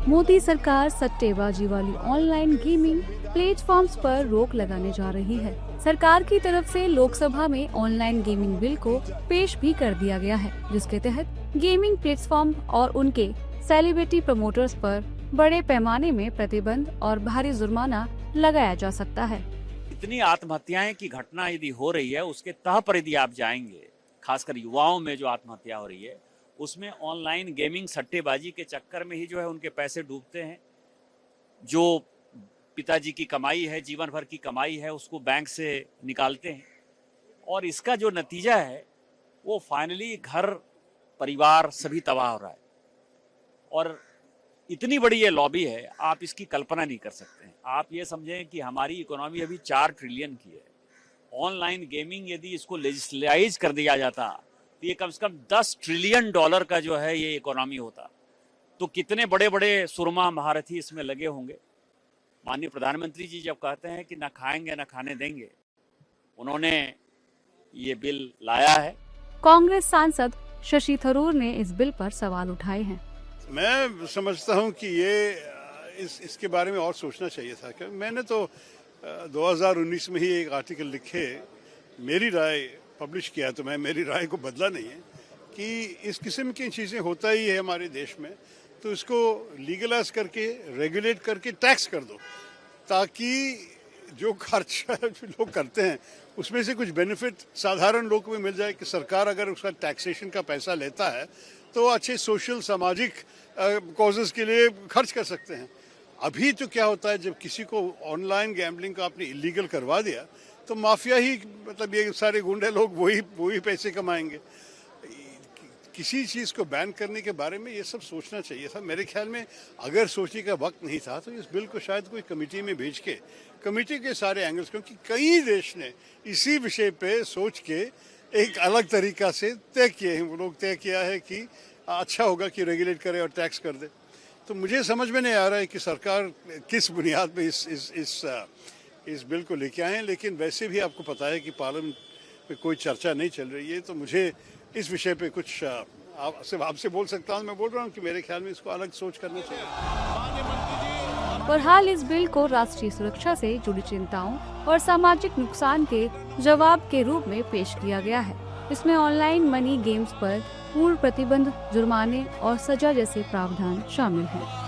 मोदी सरकार सट्टेबाजी वाली ऑनलाइन गेमिंग प्लेटफॉर्म्स पर रोक लगाने जा रही है। सरकार की तरफ से लोकसभा में ऑनलाइन गेमिंग बिल को पेश भी कर दिया गया है, जिसके तहत गेमिंग प्लेटफॉर्म और उनके सेलिब्रिटी प्रमोटर्स पर बड़े पैमाने में प्रतिबंध और भारी जुर्माना लगाया जा सकता है। इतनी आत्महत्याएं की घटना यदि हो रही है, उसके तह पर यदि आप जाएंगे, खासकर युवाओं में जो आत्महत्या हो रही है, उसमें ऑनलाइन गेमिंग सट्टेबाजी के चक्कर में ही जो है उनके पैसे डूबते हैं। जो पिताजी की कमाई है, जीवन भर की कमाई है, उसको बैंक से निकालते हैं और इसका जो नतीजा है वो फाइनली घर परिवार सभी तबाह हो रहा है। और इतनी बड़ी ये लॉबी है, आप इसकी कल्पना नहीं कर सकते हैं। आप ये समझें कि हमारी इकोनॉमी अभी 4 ट्रिलियन की है। ऑनलाइन गेमिंग यदि इसको लेजिस्लाइज कर दिया जाता तो ये कम से कम $10 ट्रिलियन का जो है ये इकोनॉमी होता। तो कितने बड़े बड़े सुरमा महारथी इसमें लगे होंगे। माननीय प्रधानमंत्री जी जब कहते हैं कि ना खाएंगे ना खाने देंगे, उन्होंने ये बिल लाया है। कांग्रेस सांसद शशि थरूर ने इस बिल पर सवाल उठाए हैं। मैं समझता हूं कि ये इसके बारे में और सोचना चाहिए था। कि मैंने तो 2019 में ही एक आर्टिकल लिखे, मेरी राय पब्लिश किया, तो मैं मेरी राय को बदला नहीं है कि इस किस्म की चीज़ें होता ही है हमारे देश में, तो इसको लीगलाइज करके रेगुलेट करके टैक्स कर दो, ताकि जो खर्च लोग करते हैं उसमें से कुछ बेनिफिट साधारण लोग को भी मिल जाए। कि सरकार अगर उसका टैक्सेशन का पैसा लेता है तो अच्छे सोशल सामाजिक कॉजेज़ के लिए खर्च कर सकते हैं। अभी तो क्या होता है, जब किसी को ऑनलाइन गैम्बलिंग को आपने इलीगल करवा दिया तो माफिया ही, मतलब ये सारे गुंडे लोग वही पैसे कमाएंगे। किसी चीज़ को बैन करने के बारे में ये सब सोचना चाहिए था। मेरे ख्याल में अगर सोचने का वक्त नहीं था तो इस बिल को शायद कोई कमेटी में भेज के, कमेटी के सारे एंगल्स, क्योंकि कई देश ने इसी विषय पे सोच के एक अलग तरीका से तय किए हैं। वो लोग तय किया है कि अच्छा होगा कि रेगुलेट करे और टैक्स कर दे। तो मुझे समझ में नहीं आ रहा है कि सरकार किस बुनियाद पे इस बिल को लेके आए हैं। लेकिन वैसे भी आपको पता है कि पार्लियामेंट में कोई चर्चा नहीं चल रही है, तो मुझे इस विषय पे कुछ आपसे बोल सकता हूँ। मैं बोल रहा हूँ कि मेरे ख्याल में इसको अलग सोच करना चाहिए। बहरहाल इस बिल को राष्ट्रीय सुरक्षा से जुड़ी चिंताओं और सामाजिक नुकसान के जवाब के रूप में पेश किया गया है। इसमें ऑनलाइन मनी गेम्स पर पूर्ण प्रतिबंध, जुर्माने और सजा जैसे प्रावधान शामिल हैं।